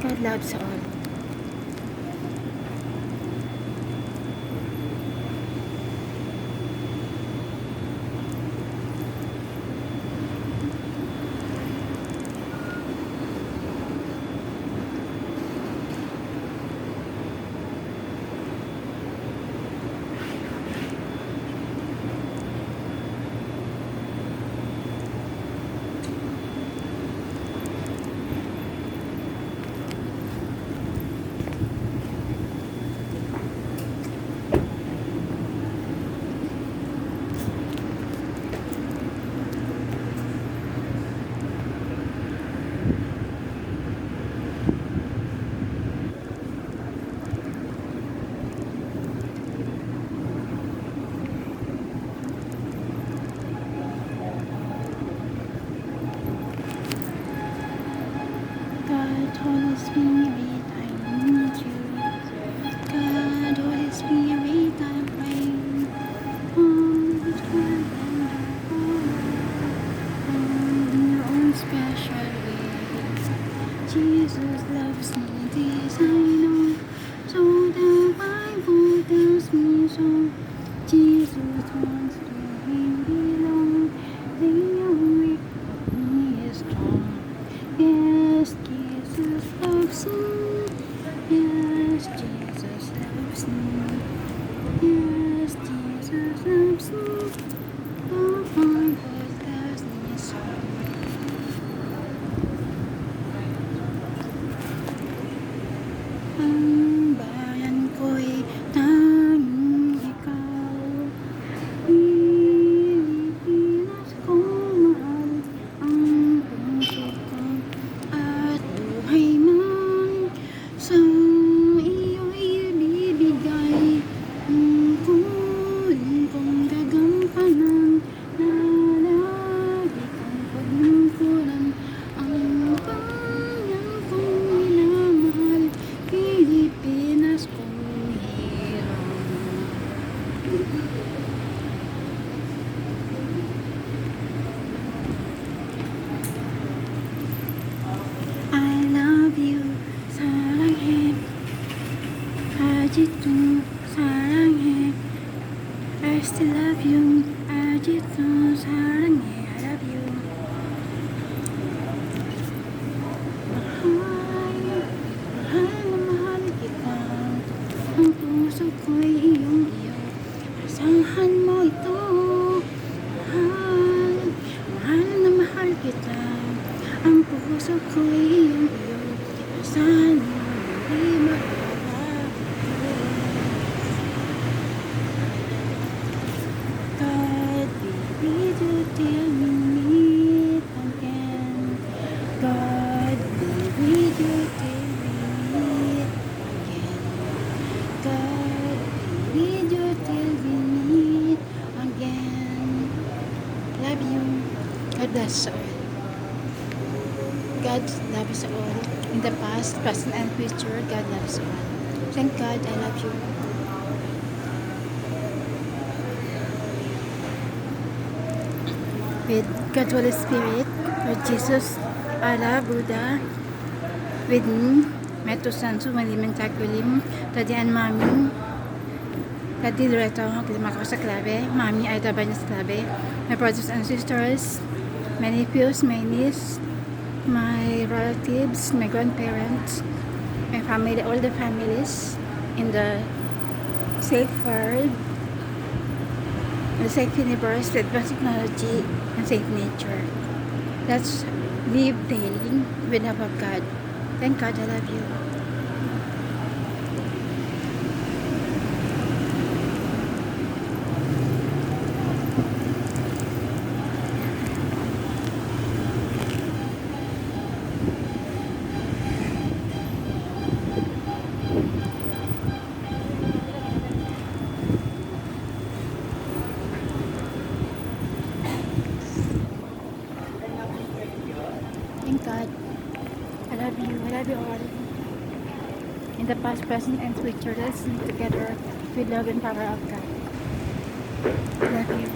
God loves all. God, Holy Spirit, I need you. God, Holy Spirit, I pray. Hold God and in your own special way. Jesus loves me, this I know. So the Bible tells me so. Jesus wants to him belong. The only he is strong. Yes, Jesus loves me. Yes, Jesus loves me. Yes, Jesus loves me. The Bible tells me so. Ang bayan ko'y tanging ikaw. Pilipinas kong mahal ang puso ko at buhay man sa iyo'y ibibigay. Tungkulin kong gagampanan na lagi kong paglingkuran ang bayan kong minamahal. Pilipinas kong hirang. I love you, 사랑해. 아직도 사랑해. I still love you. 아직도 사랑해. I love you. Mahal na mahal kita. Ang puso ko'y iyong iyo. Asahan mo ito. Mahal na mahal kita. Ang puso ko'y iyong iyo. Asahan mo hindi magbabago. God be with you till we meet again. God be with you till we meet again. God be with you till we meet again. Love you. God bless all. God loves all. In the past, present, and future, God loves all. Thank God, I love you. With God, Holy Spirit, Lord Jesus, Allah, Buddha, with me, my two sons, God Cha Gyu Lim, Daddy and Mommy, Daddy Loreto, God Cha Clave, Mommy Aida, Bañas Clave, my brothers and sisters, my nephews, my niece, my relatives, my grandparents, my family, all the families in the safe world, the safe universe with advanced technology and safe nature. Let's live daily with love of God. Thank God, I love you. Thank God. I love you. I love you all. In the past, present, and future, let's live together with love and power of God. I love you.